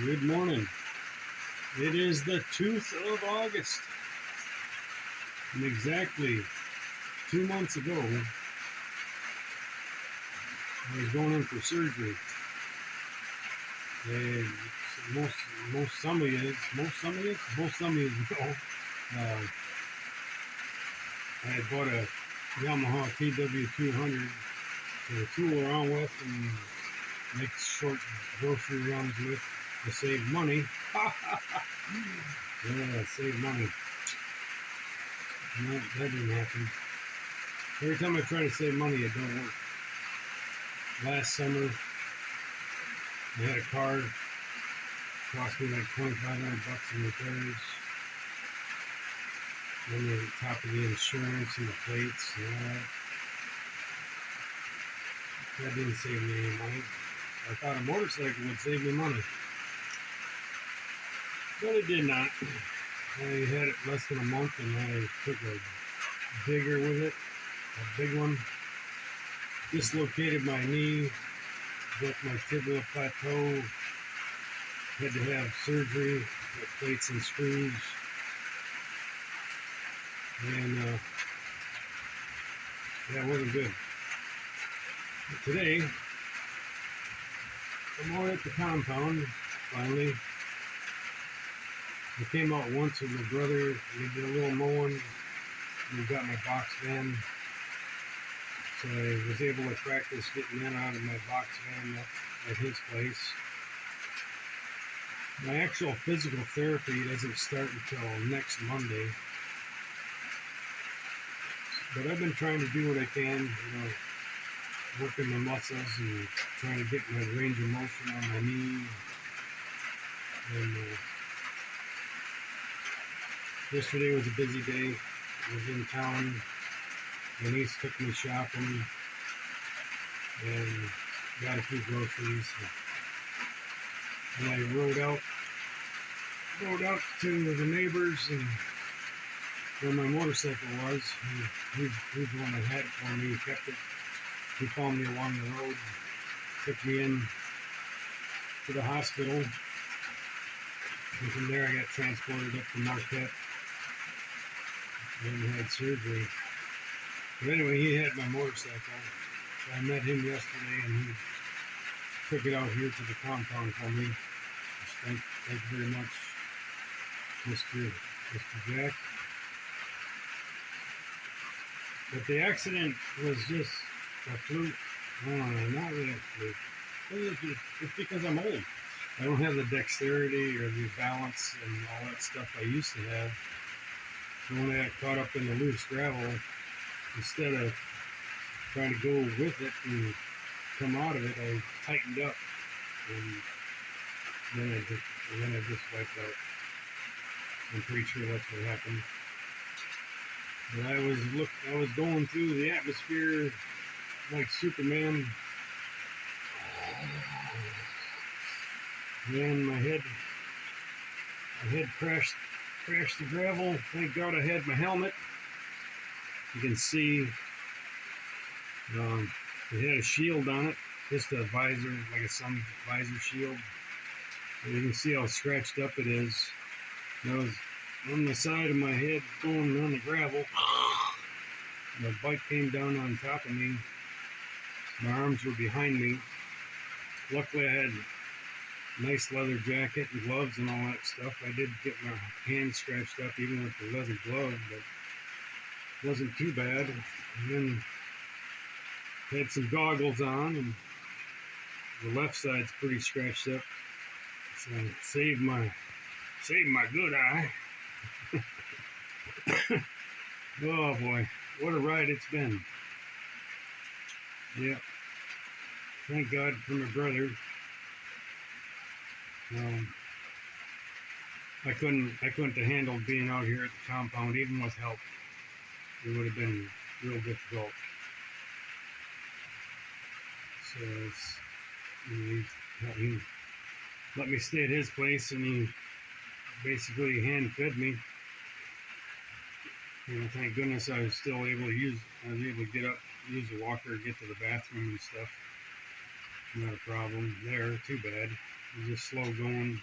Good morning. It is the 2nd of August. And exactly 2 months ago, I was going in for surgery. And most some of you know, I had bought a Yamaha TW200 to tool around with and make short grocery runs with to save money. Yeah, save money. No, that didn't happen. Every time I try to save money, it don't work. Last summer, I had a car, cost me like $2,500 in repairs. Then on top of the insurance and the plates and all that. That didn't save me any money. I thought a motorcycle would save me money. But it did not. I had it less than a month and I took a digger with it, a big one. Dislocated my knee, broke my Tib Plateau, had to have surgery with plates and screws. And that wasn't good. But today, I'm out at the compound, finally. I came out once with my brother, we did a little mowing, we got my box van. So I was able to practice getting in out of my box van at his place. My actual physical therapy doesn't start until next Monday. But I've been trying to do what I can, working my muscles and trying to get my range of motion on my knee. And yesterday was a busy day. I was in town. My niece took me shopping and got a few groceries. And I rode out to the neighbors and where my motorcycle was. He's the one that had it for me. He kept it. He found me along the road, took me in to the hospital, and from there I got transported up to Marquette and had surgery. But anyway, he had my motorcycle. So I met him yesterday and he took it out here to the compound for me. Thank you very much, Mr. Jack. But the accident was just a fluke. Not really a fluke. It's because I'm old. I don't have the dexterity or the balance and all that stuff I used to have. So when I got caught up in the loose gravel, instead of trying to go with it and come out of it, I tightened up, and then I just wiped out. I'm pretty sure that's what happened. But I was going through the atmosphere like Superman, and my head crashed the gravel. Thank God I had my helmet. You can see it had a shield on it, just a visor, like a sun visor shield. And you can see how scratched up it is. And I was on the side of my head going on the gravel. The bike came down on top of me. My arms were behind me. Luckily I had a nice leather jacket and gloves and all that stuff. I did get my hands scratched up even with the leather glove, but it wasn't too bad. And then had some goggles on, and the left side's pretty scratched up. So I saved my good eye. Oh boy, what a ride it's been. Yeah. Thank God for my brother. I couldn't have handled being out here at the compound, even with help. It would have been real difficult. So he let me stay at his place, and he basically hand fed me. Thank goodness I was able to get up, use the walker, get to the bathroom and stuff. not a problem there, too bad. It's just slow going.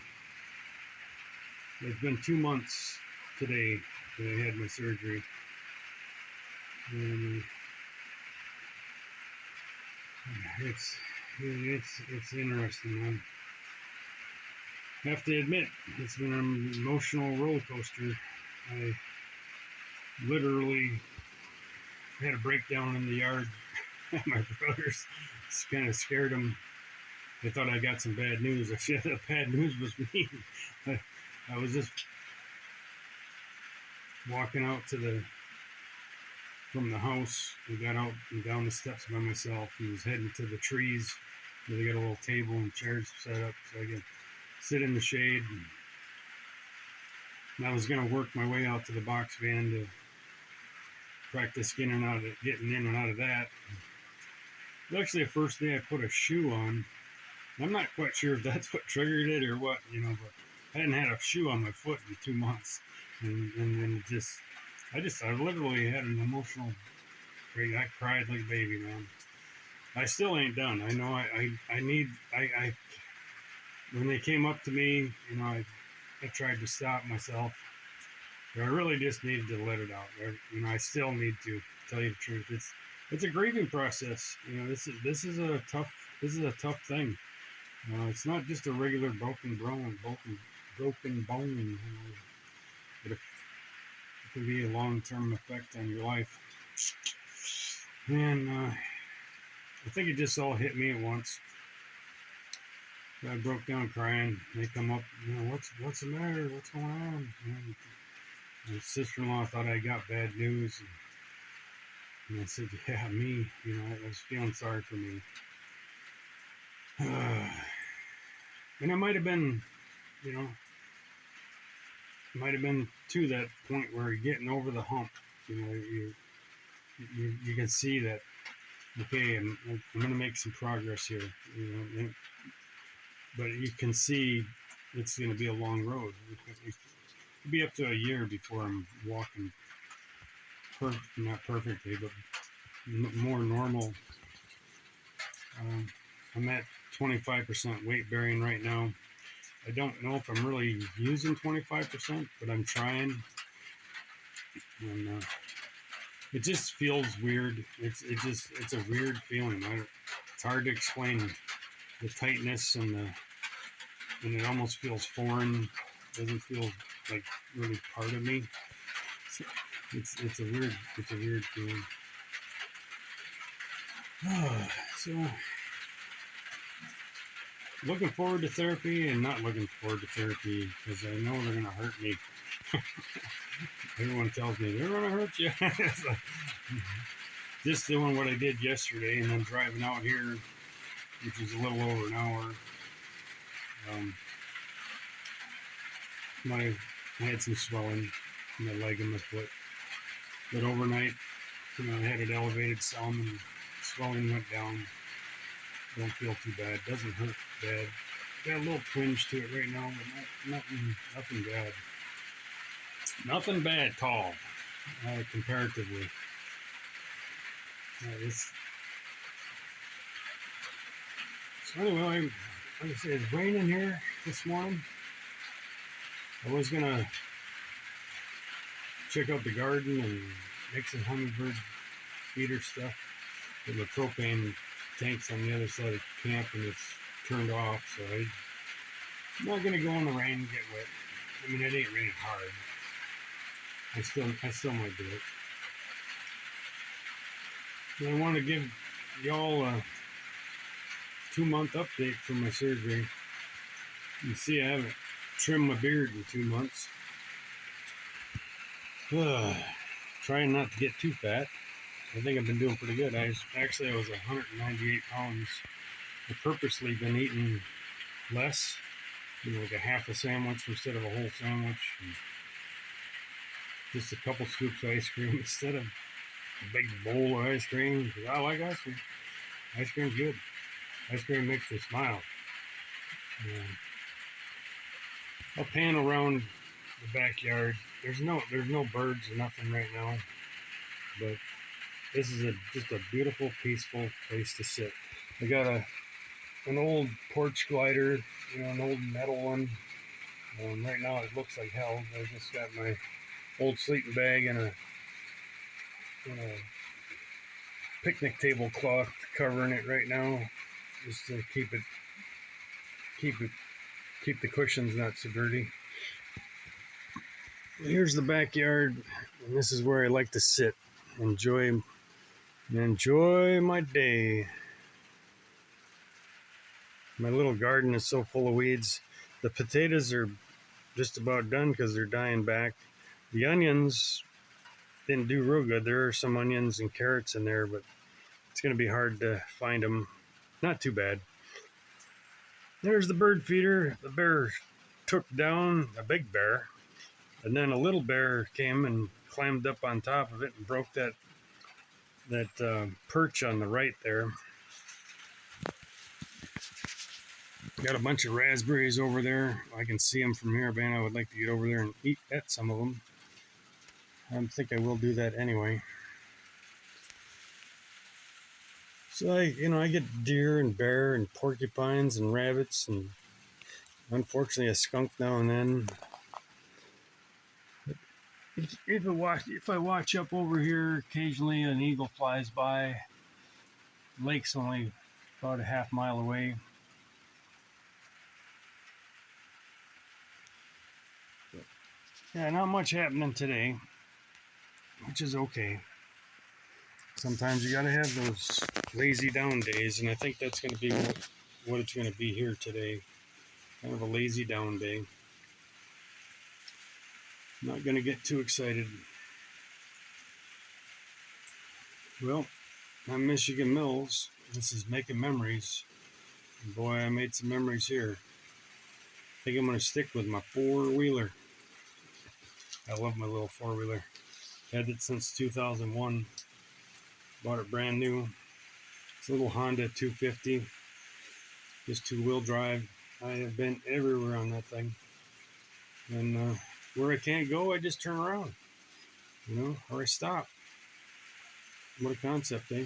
It's been 2 months today that I had my surgery. And it's interesting, man. I have to admit, it's been an emotional roller coaster. I literally had a breakdown in the yard at my brother's. It's kind of scared them. They thought I got some bad news. I said the bad news was me. I was just walking out from the house. I got out and down the steps by myself and was heading to the trees where they got a little table and chairs set up so I could sit in the shade. And I was going to work my way out to the box van to practice getting in and out of that. It was actually the first day I put a shoe on. I'm not quite sure if that's what triggered it or what, but I hadn't had a shoe on my foot in 2 months. And then I literally had an emotional break. I cried like a baby, man. I still ain't done. I know I when they came up to me, I tried to stop myself. But I really just needed to let it out. I still need to tell you the truth. It's a grieving process. This is a tough thing. It's not just a regular broken bone. It can be a long-term effect on your life. And I think it just all hit me at once. I broke down crying. They come up, what's the matter? What's going on? And my sister-in-law thought I got bad news. And I said, yeah, me. I was feeling sorry for me. And it might have been, to that point where you're getting over the hump. You can see that, okay, I'm going to make some progress here. But you can see it's going to be a long road. It'll be up to a year before I'm walking, not perfectly, but more normal. I'm at 25% weight bearing right now. I don't know if I'm really using 25%, but I'm trying. And it just feels weird. It's a weird feeling. It's hard to explain the tightness and it almost feels foreign. It doesn't feel like really part of me. So it's a weird feeling. So looking forward to therapy and not looking forward to therapy because I know they're going to hurt me. Everyone tells me they're going to hurt you. Just doing what I did yesterday and then driving out here, which was a little over an hour. I had some swelling in my leg and my foot, but overnight, I had it elevated some and swelling went down. Don't feel too bad. Doesn't hurt bad. Got a little twinge to it right now, but nothing bad. Nothing bad at all, comparatively. So anyway, like I said, it's raining here this morning. I was gonna check out the garden and make some hummingbird feeder stuff, but the propane tank's on the other side of camp and it's turned off, so I'm not gonna go in the rain and get wet. I mean, it ain't raining hard. I still might do it. And I want to give y'all a 2-month update from my surgery. You see, I haven't trimmed my beard in 2 months. Trying not to get too fat. I think I've been doing pretty good. I was 198 pounds. I've purposely been eating less, like a half a sandwich instead of a whole sandwich. And just a couple scoops of ice cream instead of a big bowl of ice cream. Because I like ice cream. Ice cream's good. Ice cream makes me smile. I'll pan around the backyard. There's no birds or nothing right now, but this is just a beautiful, peaceful place to sit. I got a an old porch glider, an old metal one. Right now it looks like hell. I just got my old sleeping bag and a picnic table cloth covering it right now, just to keep the cushions not so dirty. Here's the backyard, and this is where I like to sit, enjoy my day. My little garden is so full of weeds. The potatoes are just about done because they're dying back. The onions didn't do real good. There are some onions and carrots in there, but it's going to be hard to find them. Not too bad. There's the bird feeder. The bear took down a big bear, and then a little bear came and climbed up on top of it and broke that perch on the right there. Got a bunch of raspberries over there. I can see them from here, man. I would like to get over there and eat some of them. I think I will do that anyway. So I get deer and bear and porcupines and rabbits and unfortunately a skunk now and then. If I watch up over here, occasionally an eagle flies by. The lake's only about a half mile away. Yeah, not much happening today, which is okay. Sometimes you gotta have those lazy down days, and I think that's gonna be what it's gonna be here today. Kind of a lazy down day. Not gonna get too excited. Well, I'm Michigan Mills. This is Making Memories. And boy, I made some memories here. I think I'm gonna stick with my four-wheeler. I love my little four-wheeler. Had it since 2001. Bought it brand new. It's a little Honda 250. Just two-wheel drive. I have been everywhere on that thing. And where I can't go, I just turn around. Or I stop. What a concept, eh?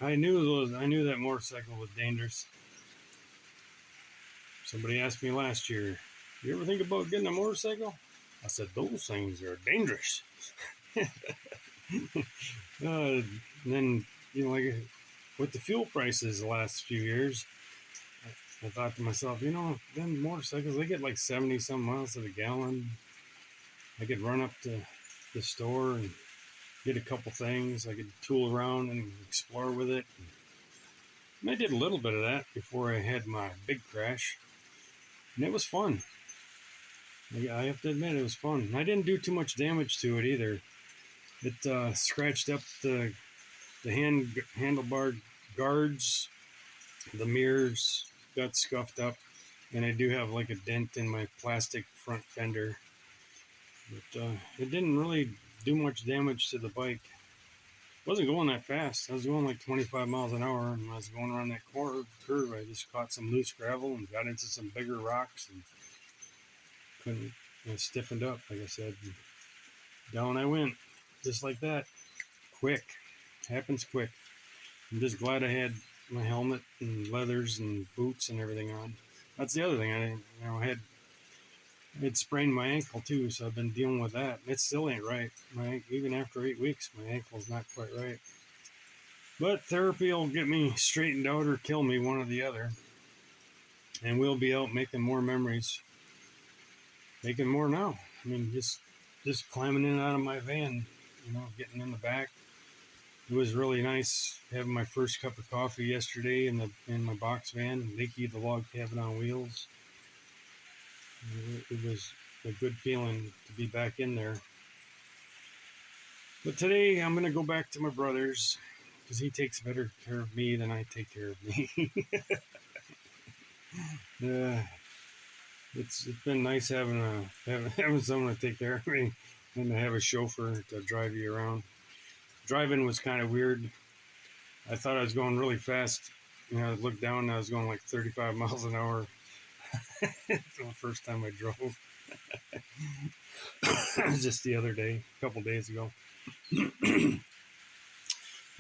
I knew that motorcycle was dangerous. Somebody asked me last year, "You ever think about getting a motorcycle?" I said, "Those things are dangerous." And then, like with the fuel prices the last few years, I thought to myself, them motorcycles, they get like 70 some miles to the gallon. I could run up to the store and get a couple things. I could tool around and explore with it. And I did a little bit of that before I had my big crash. And it was fun. I have to admit, it was fun. And I didn't do too much damage to it either. It scratched up the handlebar guards. The mirrors got scuffed up. And I do have like a dent in my plastic front fender. But it didn't really do much damage to the bike. I wasn't going that fast. I was going like 25 miles an hour, and when I was going around that curve, I just caught some loose gravel and got into some bigger rocks and couldn't, stiffened up, like I said. And down I went, just like that. Quick. Happens quick. I'm just glad I had my helmet and leathers and boots and everything on. That's the other thing. I had sprained my ankle too, so I've been dealing with that. It still ain't right. Even after 8 weeks, my ankle's not quite right. But therapy will get me straightened out or kill me, one or the other. And we'll be out making more memories. Making more now. I mean, just climbing in and out of my van, getting in the back. It was really nice having my first cup of coffee yesterday in my box van, Nikki the log cabin on wheels. It was a good feeling to be back in there. But today I'm going to go back to my brother's because he takes better care of me than I take care of me. It's been nice having someone to take care of me and to have a chauffeur to drive you around. Driving was kind of weird. I thought I was going really fast. I looked down and I was going like 35 miles an hour. It's the first time I drove. It was just the other day, a couple days ago.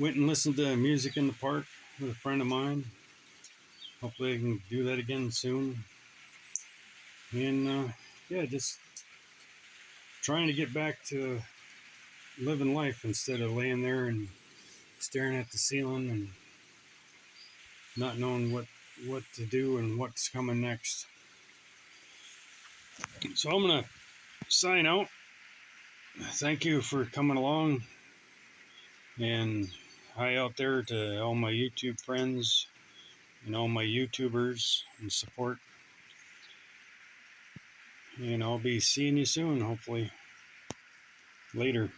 went and listened to music in the park with a friend of mine. Hopefully I can do that again soon. And yeah, just trying to get back to living life instead of laying there and staring at the ceiling and not knowing what to do and what's coming next. So I'm gonna sign out. Thank you for coming along, and hi out there to all my YouTube friends and all my YouTubers and support. And I'll be seeing you soon, hopefully. Later.